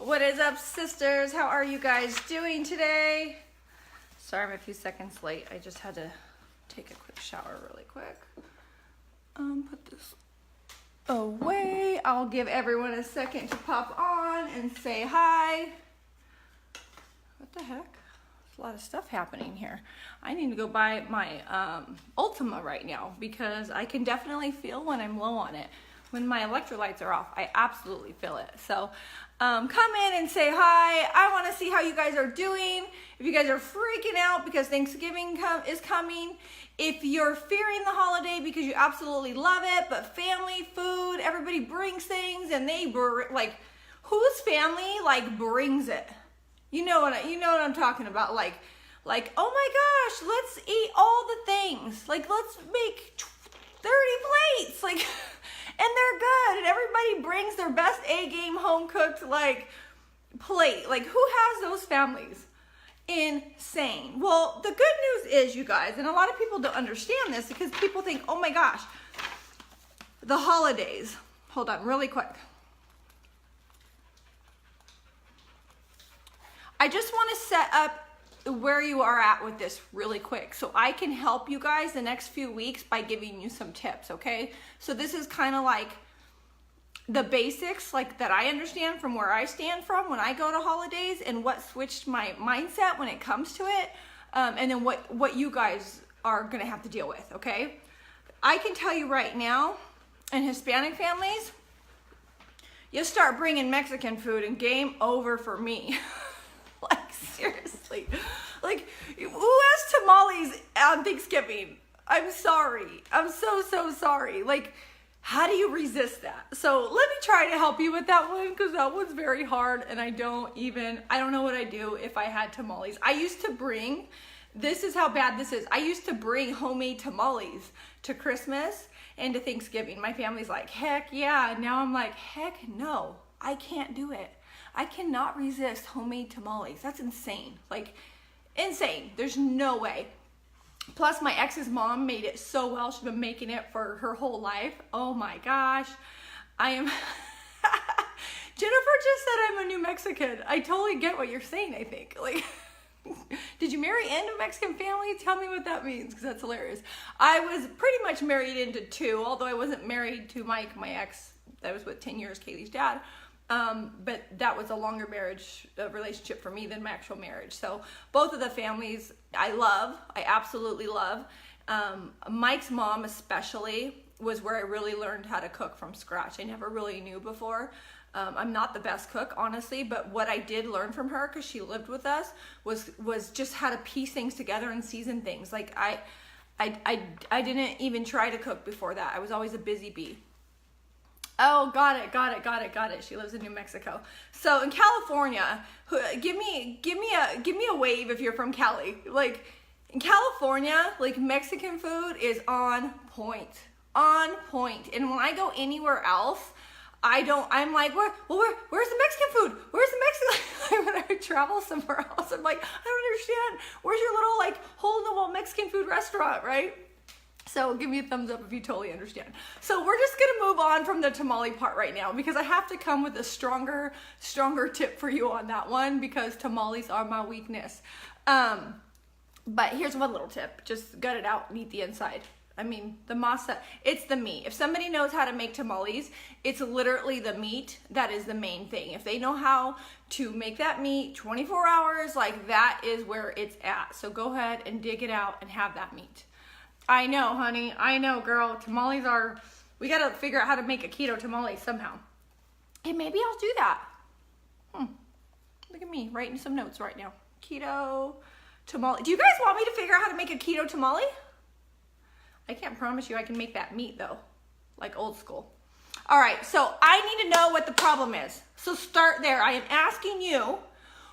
What is up, sisters? How are you guys doing today? Sorry, I'm a few seconds late. I just had to take a quick shower really quick. Put this away. I'll give everyone a second to pop on and say hi. What the heck? There's a lot of stuff happening here. I need to go buy my Ultima right now because I can definitely feel when I'm low on it. When my electrolytes are off, I absolutely feel it. So come in and say hi. I want to see how you guys are doing. If you guys are freaking out because Thanksgiving is coming, if you're fearing the holiday because you absolutely love it, but family, food, everybody brings things, and they like, whose family like brings it? You know what I'm talking about? Like, oh my gosh, let's eat all the things. Like, let's make 30 plates. Like. And they're good, and everybody brings their best A-game home-cooked, like, plate. Like, who has those families? Insane. Well, the good news is, you guys, and a lot of people don't understand this because people think, oh my gosh, the holidays. Hold on, really quick. I just want to set up where you are at with this really quick so I can help you guys the next few weeks by giving you some tips, okay? So this is kind of like the basics, like that I understand from where I stand from when I go to holidays and what switched my mindset when it comes to it, and then what you guys are gonna have to deal with, okay? I can tell you right now, in Hispanic families, you start bringing Mexican food and game over for me. Like, seriously. Like, who has tamales on Thanksgiving? I'm sorry. I'm so sorry. Like, how do you resist that? So let me try to help you with that one because that one's very hard and I don't know what I'd do if I had tamales. I used to bring, this is how bad this is. I used to bring homemade tamales to Christmas and to Thanksgiving. My family's like, heck yeah. And now I'm like, heck no, I can't do it. I cannot resist homemade tamales. That's insane. Like, insane. There's no way. Plus, my ex's mom made it so well. She's been making it for her whole life. Oh my gosh. I am... Jennifer just said I'm a New Mexican. I totally get what you're saying, I think. Like, did you marry into a Mexican family? Tell me what that means, because that's hilarious. I was pretty much married into two, although I wasn't married to Mike, my ex that I was with 10 years, Kaylee's dad. But that was a longer marriage relationship for me than my actual marriage. So both of the families I absolutely love. Mike's mom especially was where I really learned how to cook from scratch. I never really knew before. I'm not the best cook, honestly, but what I did learn from her, because she lived with us, was just how to piece things together and season things. Like I didn't even try to cook before that. I was always a busy bee. Oh, got it. She lives in New Mexico. So in California, give me a wave if you're from Cali. Like, in California, like, Mexican food is on point. On point. And when I go anywhere else, I'm like, where's the Mexican food? Where's the Mexican? When I travel somewhere else, I'm like, I don't understand. Where's your little, like, hole-in-the-wall Mexican food restaurant, right? So give me a thumbs up if you totally understand. So we're just gonna move on from the tamale part right now because I have to come with a stronger tip for you on that one because tamales are my weakness. But here's one little tip. Just gut it out and eat the inside. I mean, the masa, it's the meat. If somebody knows how to make tamales, it's literally the meat that is the main thing. If they know how to make that meat 24 hours, like, that is where it's at. So go ahead and dig it out and have that meat. I know, honey. I know, girl. Tamales are... We got to figure out how to make a keto tamale somehow. And maybe I'll do that. Look at me writing some notes right now. Keto tamale. Do you guys want me to figure out how to make a keto tamale? I can't promise you I can make that meat, though. Like old school. All right, so I need to know what the problem is. So start there. I am asking you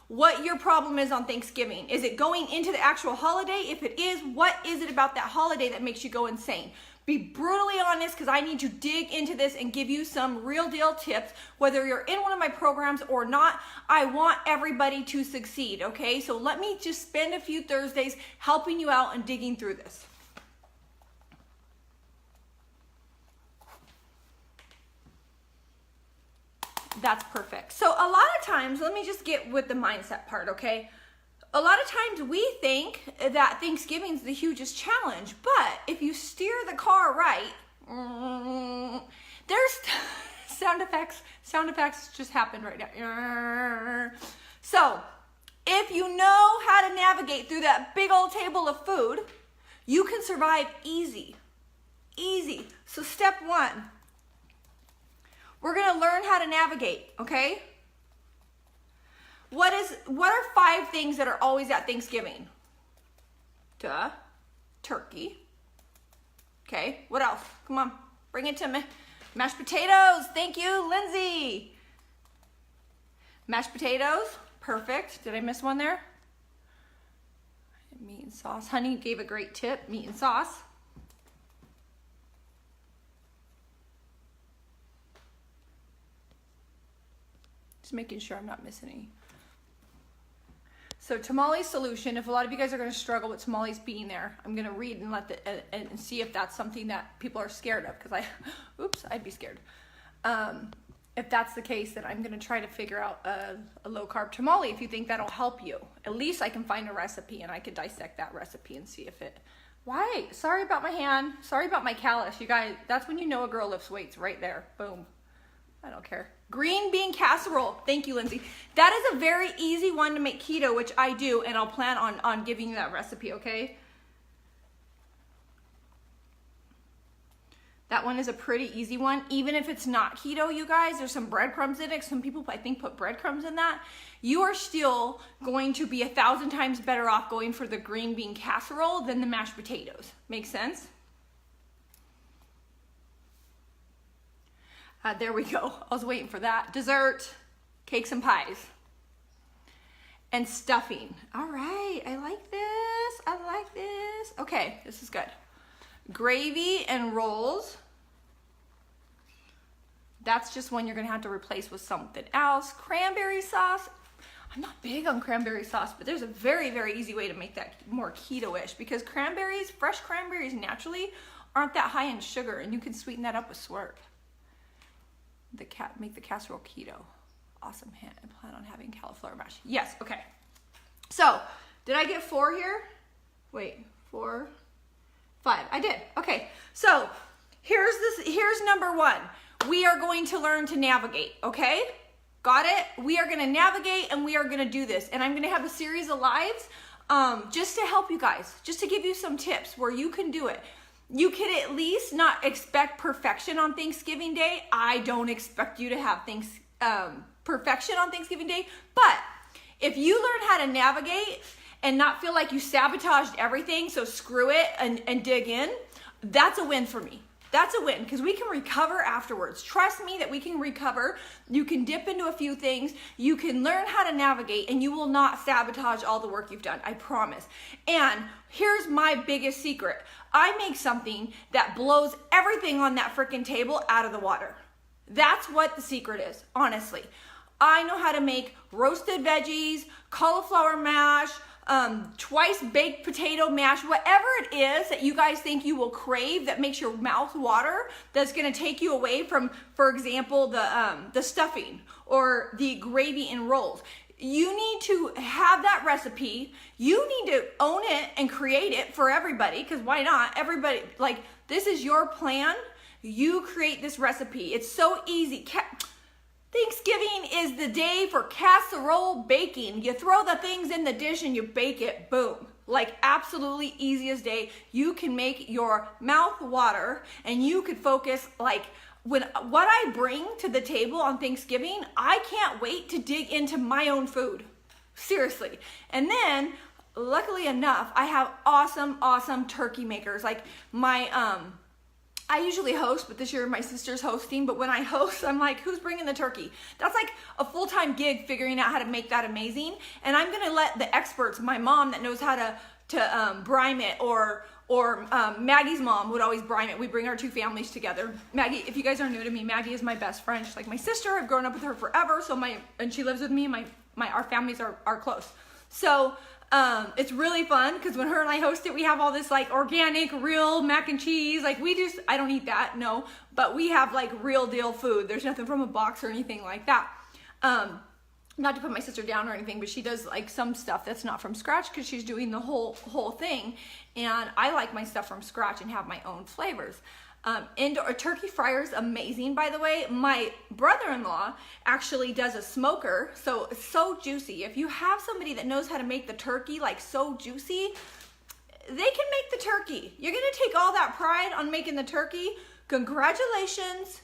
what your problem is on Thanksgiving. Is it going into the actual holiday? If it is, what is it about that holiday that makes you go insane? Be brutally honest, because I need to dig into this and give you some real deal tips, whether you're in one of my programs or not. I want everybody to succeed, okay? So let me just spend a few Thursdays helping you out and digging through this. That's perfect. So a lot of times, let me just get with the mindset part, okay? A lot of times we think that Thanksgiving's the hugest challenge, but if you steer the car right, there's sound effects just happened right now. So if you know how to navigate through that big old table of food, you can survive easy. So step one, we're gonna learn how to navigate, okay? What are 5 things that are always at Thanksgiving? Duh, turkey. Okay, what else? Come on, bring it to me. Mashed potatoes, thank you, Lindsay. Mashed potatoes, perfect. Did I miss one there? Meat and sauce. Honey gave a great tip, meat and sauce. Just making sure I'm not missing any. So tamale solution, if a lot of you guys are going to struggle with tamales being there, I'm going to read and and see if that's something that people are scared of, because I'd be scared. If that's the case, then I'm going to try to figure out a low carb tamale if you think that'll help you. At least I can find a recipe and I could dissect that recipe and see if it... Why? Sorry about my hand. Sorry about my callus. You guys, that's when you know a girl lifts weights, right there. Boom. I don't care. Green bean casserole. Thank you, Lindsay. That is a very easy one to make keto, which I do, and I'll plan on giving you that recipe, okay? That one is a pretty easy one. Even if it's not keto, you guys, there's some breadcrumbs in it. Some people, I think, put breadcrumbs in that. You are still going to be 1,000 times better off going for the green bean casserole than the mashed potatoes. Make sense? There we go. I was waiting for that. Dessert, cakes and pies, and stuffing. All right, I like this. Okay, this is good. Gravy and rolls. That's just one you're gonna have to replace with something else. Cranberry sauce. I'm not big on cranberry sauce, but there's a very, very easy way to make that more keto-ish, because cranberries, fresh cranberries naturally aren't that high in sugar, and you can sweeten that up with Swerve. Make the casserole keto. Awesome hint. I plan on having cauliflower mash. Yes, okay. So, did I get 4 here? Wait, 4, 5. I did. Okay. So, here's number 1. We are going to learn to navigate, okay? Got it? We are going to navigate and we are going to do this. And I'm going to have a series of lives just to help you guys, just to give you some tips where you can do it. You can at least not expect perfection on Thanksgiving Day. I don't expect you to have perfection on Thanksgiving Day, but if you learn how to navigate and not feel like you sabotaged everything, so screw it and dig in, that's a win for me. That's a win, because we can recover afterwards. Trust me that we can recover. You can dip into a few things. You can learn how to navigate, and you will not sabotage all the work you've done. I promise. And here's my biggest secret. I make something that blows everything on that freaking table out of the water. That's what the secret is, honestly. I know how to make roasted veggies, cauliflower mash, twice baked potato mash, whatever it is that you guys think you will crave that makes your mouth water, that's going to take you away from, for example, the stuffing or the gravy and rolls. You need to have that recipe. You need to own it and create it for everybody, because why not? Everybody, like, this is your plan. You create this recipe. It's so easy. Thanksgiving is the day for casserole baking. You throw the things in the dish and you bake it, boom. Like, absolutely easiest day. You can make your mouth water and you could focus, like, what I bring to the table on Thanksgiving, I can't wait to dig into my own food. Seriously. And then, luckily enough, I have awesome turkey makers. Like, I usually host, but this year my sister's hosting. But when I host, I'm like, who's bringing the turkey? That's like a full-time gig, figuring out how to make that amazing. And I'm going to let the experts, my mom that knows how to brine it, or Maggie's mom would always brine it. We bring our 2 families together. Maggie, if you guys are new to me, Maggie is my best friend. She's like my sister. I've grown up with her forever. And she lives with me. And our families are close. So It's really fun because when her and I host it, we have all this like organic, real mac and cheese. Like I don't eat that, no, but we have like real deal food. There's nothing from a box or anything like that. Not to put my sister down or anything, but she does like some stuff that's not from scratch because she's doing the whole thing. And I like my stuff from scratch and have my own flavors. Indoor turkey fryer is amazing, by the way. My brother-in-law actually does a smoker, so it's so juicy. If you have somebody that knows how to make the turkey like so juicy, they can make the turkey. You're gonna take all that pride on making the turkey. Congratulations,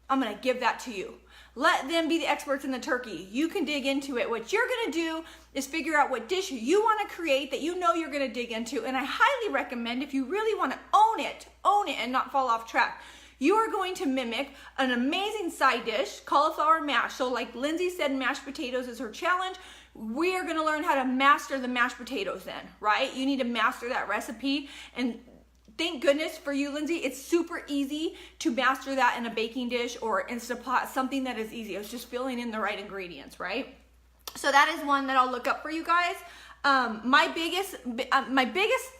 I'm gonna give that to you. Let them be the experts in the turkey. You can dig into it. What you're gonna do is figure out what dish you wanna create that you know you're gonna dig into. And I highly recommend, if you really wanna own it and not fall off track, you are going to mimic an amazing side dish, cauliflower mash. So like Lindsay said, mashed potatoes is her challenge. We are gonna learn how to master the mashed potatoes then, right? You need to master that recipe. And thank goodness for you, Lindsay. It's super easy to master that in a baking dish or Instapot, something that is easy. It's just filling in the right ingredients, right? So that is one that I'll look up for you guys. My biggest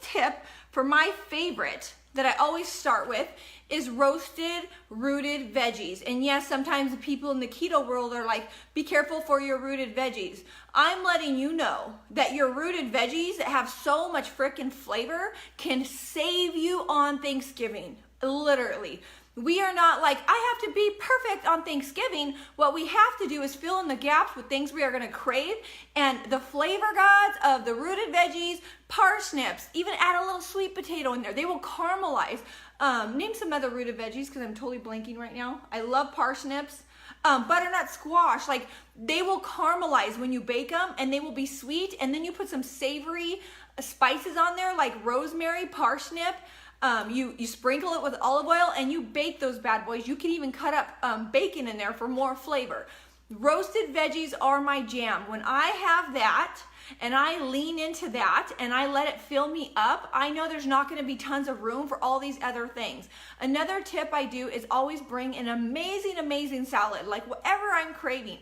tip for my favorite that I always start with is roasted rooted veggies. And yes, sometimes the people in the keto world are like, be careful for your rooted veggies. I'm letting you know that your rooted veggies that have so much freaking flavor can save you on Thanksgiving, literally. We are not like, I have to be perfect on Thanksgiving. What we have to do is fill in the gaps with things we are gonna crave, and the flavor gods of the rooted veggies, parsnips, even add a little sweet potato in there. They will caramelize. Name some other rooted veggies because I'm totally blanking right now. I love parsnips. Butternut squash, like they will caramelize when you bake them and they will be sweet, and then you put some savory spices on there like rosemary, parsnip. You sprinkle it with olive oil and you bake those bad boys. You can even cut up bacon in there for more flavor. Roasted veggies are my jam. When I have that and I lean into that and I let it fill me up, I know there's not going to be tons of room for all these other things. Another tip I do is always bring an amazing salad, like whatever I'm craving.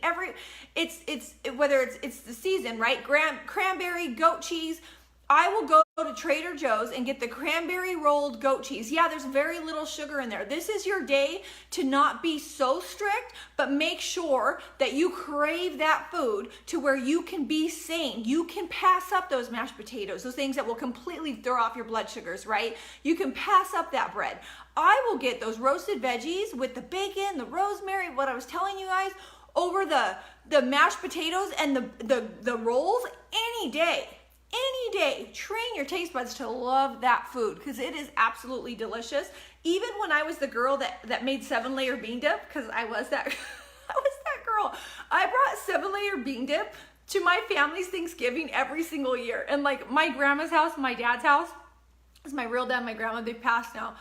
Whether it's the season, right? Cranberry, goat cheese. I will go to Trader Joe's and get the cranberry rolled goat cheese. Yeah, there's very little sugar in there. This is your day to not be so strict, but make sure that you crave that food to where you can be sane. You can pass up those mashed potatoes, those things that will completely throw off your blood sugars, right? You can pass up that bread. I will get those roasted veggies with the bacon, the rosemary, what I was telling you guys, over the mashed potatoes and the rolls any day. Any day. Train your taste buds to love that food because it is absolutely delicious. Even when I was the girl that made 7-layer bean dip, because I was that girl. I brought 7-layer bean dip to my family's Thanksgiving every single year. And like my grandma's house, my dad's house, it's my real dad, my grandma, they've passed now.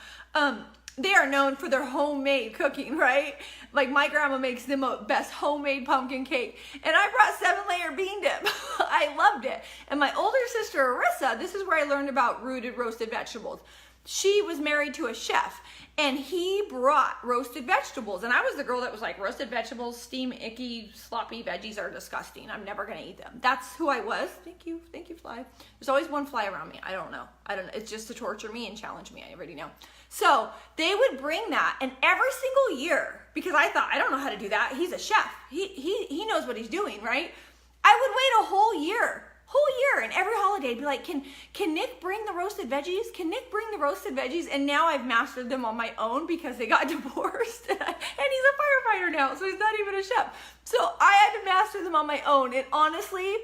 They are known for their homemade cooking, right? Like my grandma makes the best homemade pumpkin cake. And I brought 7-layer bean dip. I loved it. And my older sister, Arissa, this is where I learned about rooted roasted vegetables. She was married to a chef and he brought roasted vegetables. And I was the girl that was like, roasted vegetables, steam, icky, sloppy veggies are disgusting. I'm never gonna eat them. That's who I was. Thank you, fly. There's always one fly around me. I don't know. It's just to torture me and challenge me. I already know. So they would bring that, and every single year, because I thought, I don't know how to do that. He's a chef. He knows what he's doing, right? I would wait a whole year, and every holiday I'd be like, can Nick bring the roasted veggies? Can Nick bring the roasted veggies? And now I've mastered them on my own because they got divorced, and he's a firefighter now, so he's not even a chef. So I had to master them on my own, and honestly,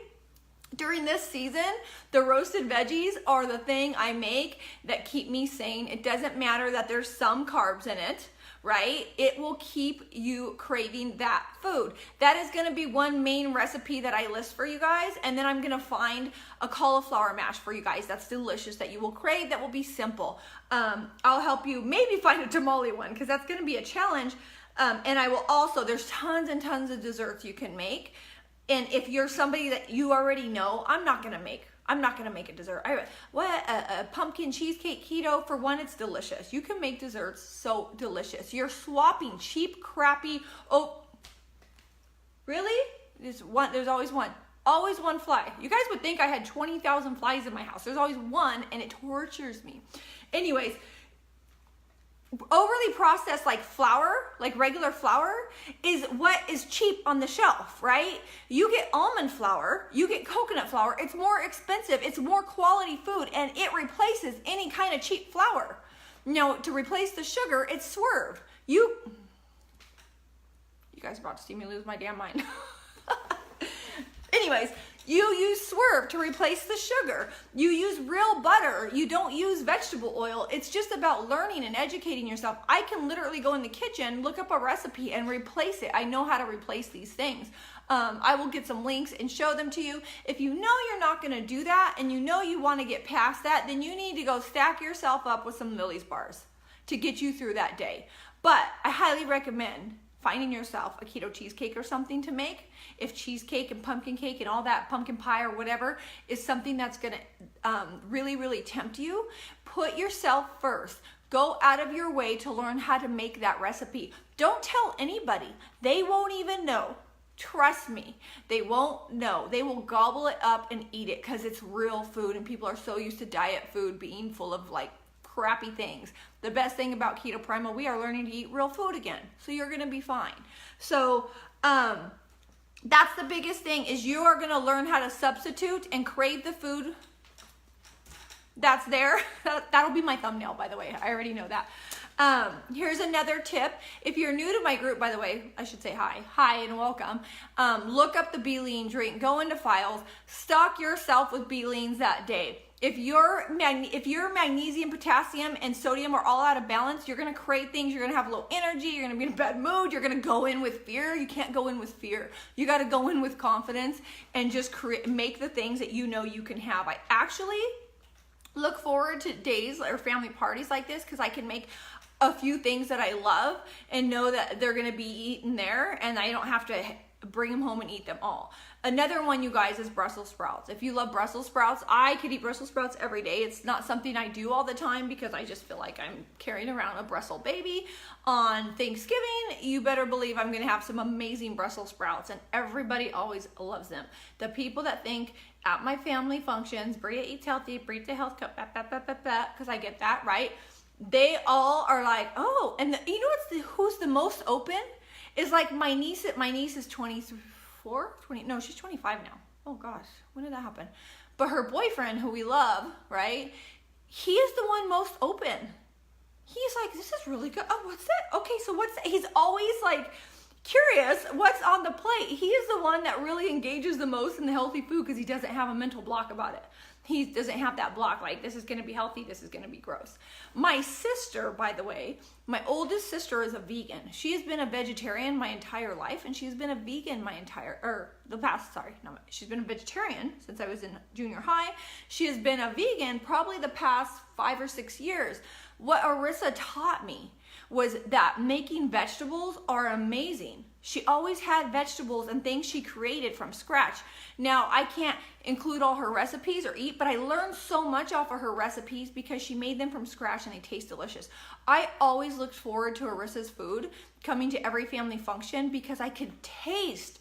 during this season, the roasted veggies are the thing I make that keep me sane. It doesn't matter that there's some carbs in it, right? It will keep you craving that food. That is gonna be one main recipe that I list for you guys. And then I'm gonna find a cauliflower mash for you guys that's delicious, that you will crave, that will be simple. I'll help you maybe find a tamale one because that's gonna be a challenge. And I will also, there's tons and tons of desserts you can make. And if you're somebody that you already know, I'm not gonna make a dessert. A pumpkin cheesecake keto, for one, it's delicious. You can make desserts so delicious. You're swapping cheap, crappy, really? There's always one. Always one fly. You guys would think I had 20,000 flies in my house. There's always one, and it tortures me. Anyways, overly processed like flour, like regular flour, is what is cheap on the shelf, right? You get almond flour, you get coconut flour, it's more expensive, it's more quality food, and it replaces any kind of cheap flour. Now, to replace the sugar, it's Swerve. You guys are about to see me lose my damn mind. Anyways, you use Swerve to replace the sugar. You use real butter. You don't use vegetable oil. It's just about learning and educating yourself. I can literally go in the kitchen, look up a recipe, and replace it. I know how to replace these things. I will get some links and show them to you. If you know you're not going to do that and you know you want to get past that, then you need to go stack yourself up with some Lily's bars to get you through that day. But I highly recommend finding yourself a keto cheesecake or something to make. If cheesecake and pumpkin cake and all that, pumpkin pie or whatever, is something that's gonna really, really tempt you, put yourself first. Go out of your way to learn how to make that recipe. Don't tell anybody. They won't even know. Trust me, they won't know. They will gobble it up and eat it because it's real food, and people are so used to diet food being full of like crappy things. The best thing about Keto Primal, we are learning to eat real food again. So you're gonna be fine. So that's the biggest thing, is you are gonna learn how to substitute and crave the food that's there. That'll be my thumbnail, by the way. I already know that. Here's another tip. If you're new to my group, by the way, I should say hi. Hi and welcome. Look up the B-lean drink, go into files, stock yourself with B-leans that day. If your magnesium, potassium, and sodium are all out of balance, you're gonna crave things, you're gonna have low energy, you're gonna be in a bad mood, you're gonna go in with fear. You can't go in with fear. You gotta go in with confidence and just make the things that you know you can have. I actually look forward to days or family parties like this because I can make a few things that I love and know that they're gonna be eaten there, and I don't have to bring them home and eat them all. Another one, you guys, is Brussels sprouts. If you love Brussels sprouts, I could eat Brussels sprouts every day. It's not something I do all the time because I just feel like I'm carrying around a Brussels baby. On Thanksgiving, you better believe I'm gonna have some amazing Brussels sprouts, and everybody always loves them. The people that think at my family functions, Brea eats healthy, Brea the health cup, because I get that, right? They all are like, oh, and you know who's the most open? Is like my niece is 24, 20, no, she's 25 now. Oh gosh, when did that happen? But her boyfriend, who we love, right? He is the one most open. He's like, this is really good. Oh, what's that? Okay, so what's that? He's always like curious what's on the plate. He is the one that really engages the most in the healthy food because he doesn't have a mental block about it. He doesn't have that block like this is going to be healthy, this is going to be gross. My sister, by the way, my oldest sister is a vegan. She has been a vegetarian my entire life, and she's been a vegan she's been a vegetarian since I was in junior high. She has been a vegan probably the past 5 or 6 years. What Arissa taught me was that making vegetables are amazing. She always had vegetables and things she created from scratch. Now, I can't include all her recipes or eat, but I learned so much off of her recipes because she made them from scratch and they taste delicious. I always looked forward to Arissa's food coming to every family function because I could taste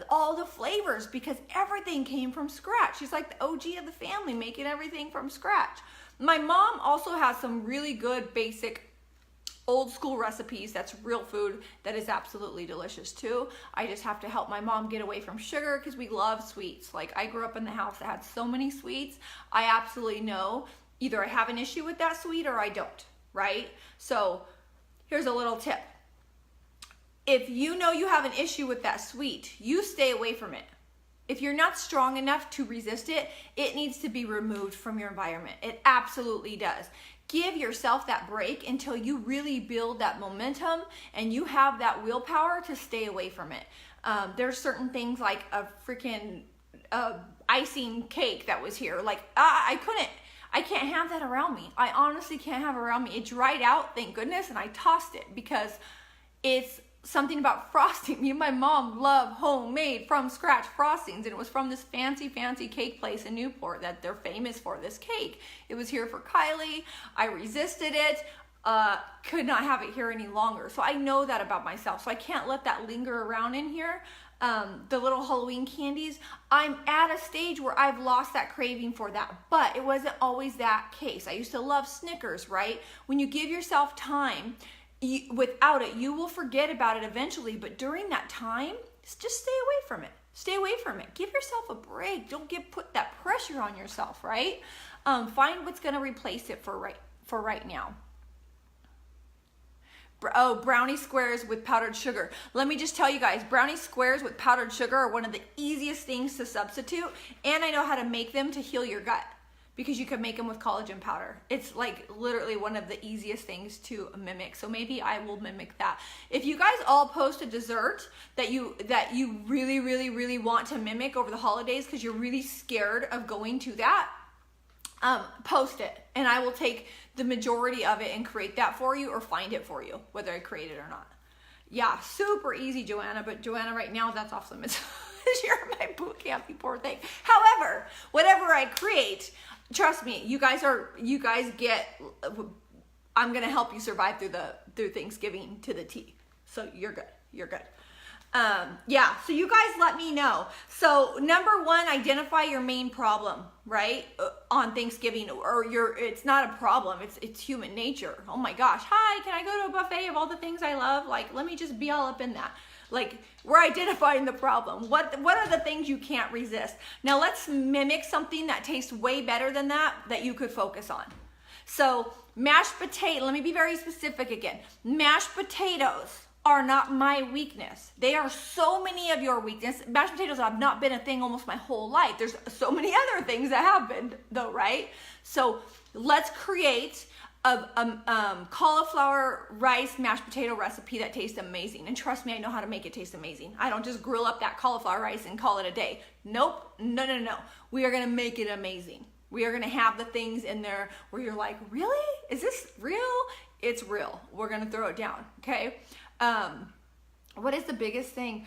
all the flavors because everything came from scratch. She's like the OG of the family, making everything from scratch. My mom also has some really good basic old school recipes that's real food that is absolutely delicious too. I just have to help my mom get away from sugar because we love sweets. Like, I grew up in the house that had so many sweets. I absolutely know either I have an issue with that sweet or I don't, right? So here's a little tip. If you know you have an issue with that sweet, you stay away from it. If you're not strong enough to resist it, it needs to be removed from your environment. It absolutely does. Give yourself that break until you really build that momentum and you have that willpower to stay away from it. There's certain things like a freaking icing cake that was here. Like, I can't have that around me. I honestly can't have it around me. It dried out, thank goodness, and I tossed it because it's something about frosting. Me and my mom love homemade from scratch frostings, and it was from this fancy cake place in Newport that they're famous for this cake. It was here for Kylie. I resisted it. could not have it here any longer. So I know that about myself. So I can't let that linger around in here. The little Halloween candies, I'm at a stage where I've lost that craving for that, but it wasn't always that case. I used to love Snickers, right? When you give yourself time, without it, you will forget about it eventually, but during that time, just stay away from it. Stay away from it. Give yourself a break. Don't put that pressure on yourself, right? Find what's going to replace it for right now. Oh, brownie squares with powdered sugar. Let me just tell you guys, brownie squares with powdered sugar are one of the easiest things to substitute, and I know how to make them to heal your gut, because you can make them with collagen powder. It's like literally one of the easiest things to mimic. So maybe I will mimic that. If you guys all post a dessert that you really, really, really want to mimic over the holidays because you're really scared of going to that, post it, and I will take the majority of it and create that for you, or find it for you, whether I create it or not. Yeah, super easy, Joanna, but Joanna, right now that's off limits. You're my boot camp, you poor thing. However, whatever I create, trust me, you guys get, I'm gonna help you survive through Thanksgiving to the T. So you're good. Yeah, so you guys let me know. So number one, identify your main problem, right? On Thanksgiving, or it's not a problem, it's human nature. Oh my gosh, hi, can I go to a buffet of all the things I love? Like, let me just be all up in that. Like, we're identifying the problem. What are the things you can't resist? Now let's mimic something that tastes way better than that you could focus on. So mashed potato, let me be very specific again. Mashed potatoes are not my weakness. They are so many of your weakness. Mashed potatoes have not been a thing almost my whole life. There's so many other things that have been though, right? So let's create a cauliflower rice mashed potato recipe that tastes amazing. And trust me, I know how to make it taste amazing. I don't just grill up that cauliflower rice and call it a day. Nope, no. We are gonna make it amazing. We are gonna have the things in there where you're like, really? Is this real? It's real. We're gonna throw it down, okay? What is the biggest thing?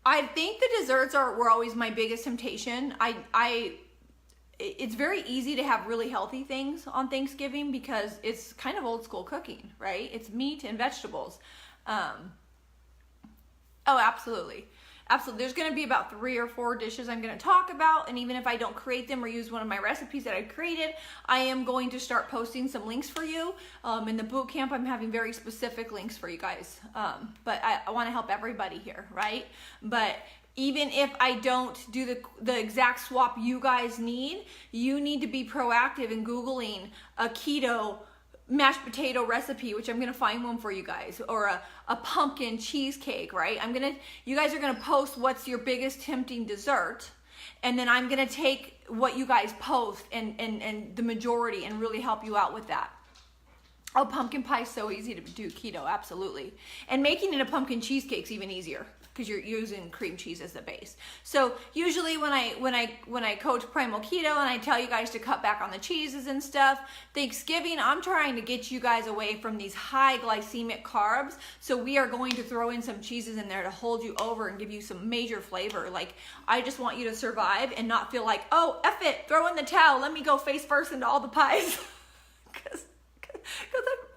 I think the desserts were always my biggest temptation. It's very easy to have really healthy things on Thanksgiving because it's kind of old school cooking, right? It's meat and vegetables. Oh, absolutely. Absolutely. There's going to be about 3 or 4 dishes I'm going to talk about. And even if I don't create them or use one of my recipes that I created, I am going to start posting some links for you. In the boot camp, I'm having very specific links for you guys. But I want to help everybody here, right? But even if I don't do the exact swap you guys need, you need to be proactive in Googling a keto mashed potato recipe, which I'm gonna find one for you guys, or a pumpkin cheesecake, right? You guys are gonna post what's your biggest tempting dessert, and then I'm gonna take what you guys post and the majority and really help you out with that. Oh, pumpkin pie is so easy to do keto, absolutely. And making it a pumpkin cheesecake's even easier because you're using cream cheese as the base. So usually when I coach Primal Keto and I tell you guys to cut back on the cheeses and stuff, Thanksgiving, I'm trying to get you guys away from these high glycemic carbs. So we are going to throw in some cheeses in there to hold you over and give you some major flavor. Like, I just want you to survive and not feel like, oh, F it, throw in the towel, let me go face first into all the pies. Because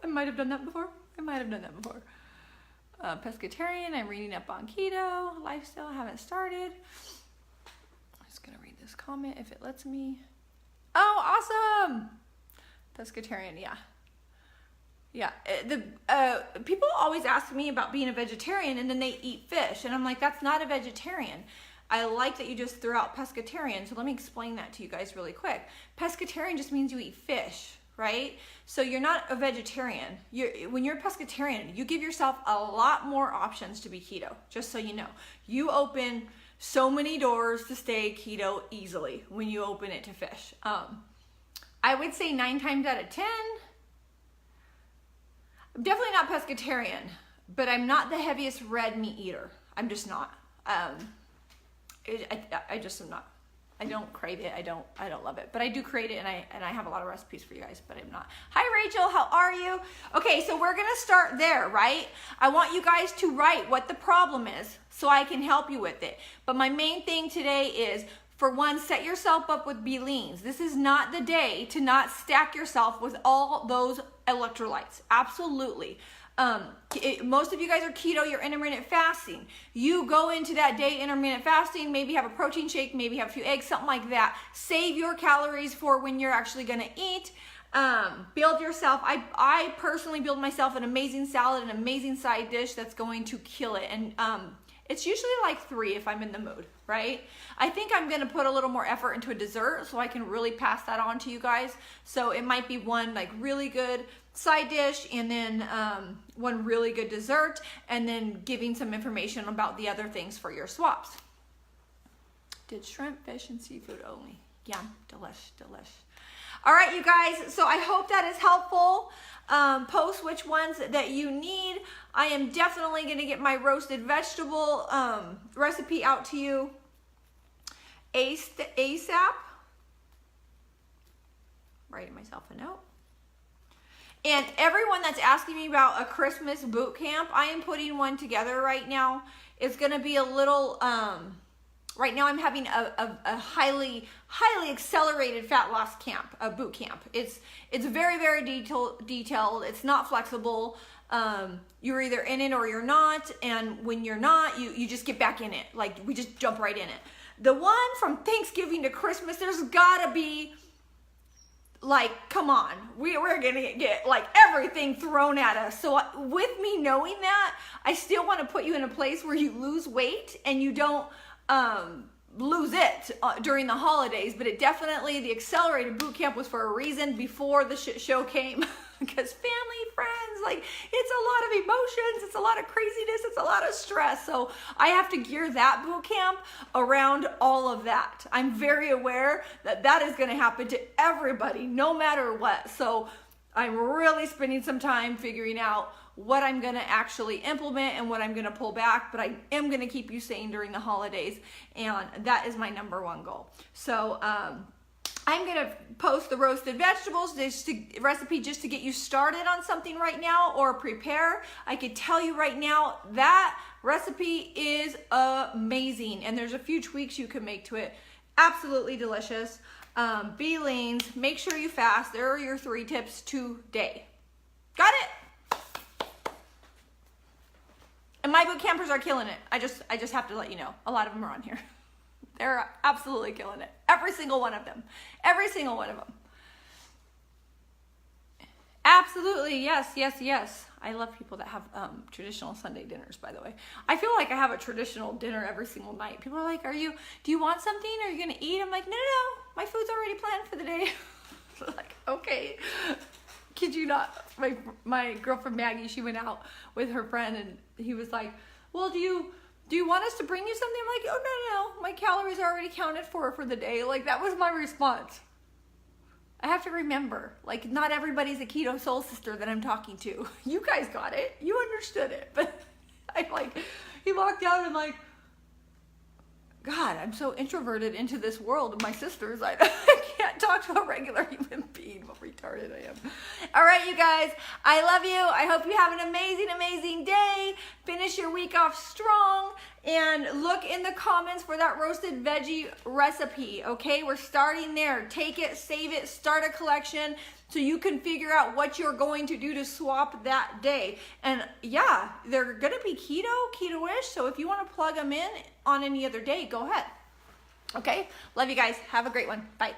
I might have done that before. Pescatarian, I'm reading up on keto. Lifestyle, haven't started. I'm just gonna read this comment if it lets me. Oh, awesome! Pescatarian, yeah. People always ask me about being a vegetarian and then they eat fish. And I'm like, that's not a vegetarian. I like that you just threw out pescatarian. So let me explain that to you guys really quick. Pescatarian just means you eat fish, right? So you're not a vegetarian. When you're a pescatarian, you give yourself a lot more options to be keto, just so you know. You open so many doors to stay keto easily when you open it to fish. I would say 9 times out of 10, I'm definitely not pescatarian, but I'm not the heaviest red meat eater. I'm just not. I just am not. I don't crave it. I don't love it, but I do create it, and I have a lot of recipes for you guys, but I'm not. Hi, Rachel. How are you? Okay, so we're going to start there, right? I want you guys to write what the problem is so I can help you with it. But my main thing today is, for one, set yourself up with B-leans. This is not the day to not stack yourself with all those electrolytes. Absolutely. Most of you guys are keto, you're intermittent fasting. You go into that day intermittent fasting, maybe have a protein shake, maybe have a few eggs, something like that. Save your calories for when you're actually gonna eat. Build yourself. I personally build myself an amazing salad, an amazing side dish that's going to kill it. And it's usually like 3 if I'm in the mood, right? I think I'm gonna put a little more effort into a dessert so I can really pass that on to you guys. So it might be one like really good side dish and then one really good dessert, and then giving some information about the other things for your swaps. Did shrimp, fish, and seafood only. Yum, delish, delish. All right, you guys, so I hope that is helpful. Post which ones that you need. I am definitely gonna get my roasted vegetable recipe out to you ASAP. Writing myself a note. And everyone that's asking me about a Christmas boot camp, I am putting one together right now. It's gonna be a little, right now I'm having a highly accelerated fat loss camp, a boot camp. It's very, very detailed. It's not flexible. You're either in it or you're not. And when you're not, you just get back in it. Like we just jump right in it. The one from Thanksgiving to Christmas, there's gotta be, like, come on, we're gonna get like everything thrown at us. So with me knowing that, I still want to put you in a place where you lose weight and you don't lose it during the holidays. But it definitely, the accelerated boot camp was for a reason before the shit show came. Because family, friends, like, it's a lot of emotions, it's a lot of craziness, it's a lot of stress. So I have to gear that boot camp around all of that. I'm very aware that that is going to happen to everybody, no matter what. So I'm really spending some time figuring out what I'm going to actually implement and what I'm going to pull back, but I am going to keep you sane during the holidays, and that is my #1 goal. So I'm going to post the roasted vegetables recipe just to get you started on something right now, or prepare. I could tell you right now that recipe is amazing, and there's a few tweaks you can make to it. Absolutely delicious. Be leans, make sure you fast. There are your 3 tips today. Got it? And my boot campers are killing it. I just have to let you know. A lot of them are on here. They're absolutely killing it. Every single one of them. Every single one of them. Absolutely. Yes, yes, yes. I love people that have traditional Sunday dinners, by the way. I feel like I have a traditional dinner every single night. People are like, do you want something? Are you going to eat? I'm like, no. My food's already planned for the day. Like, okay. Kid you not. My girlfriend Maggie, she went out with her friend, and he was like, well, do you want us to bring you something? I'm like, oh, no. My calories are already counted for the day. Like, that was my response. I have to remember, like, not everybody's a keto soul sister that I'm talking to. You guys got it. You understood it. But I'm like, he walked out, and like, God, I'm so introverted into this world of my sisters. I can't talk to a regular human being. What retarded I am. All right, you guys. I love you. I hope you have an amazing, amazing day. Finish your week off strong. And look in the comments for that roasted veggie recipe, okay? We're starting there. Take it, save it, start a collection so you can figure out what you're going to do to swap that day. And yeah, they're gonna be keto-ish, so if you wanna plug them in on any other day, go ahead. Okay? Love you guys. Have a great one. Bye.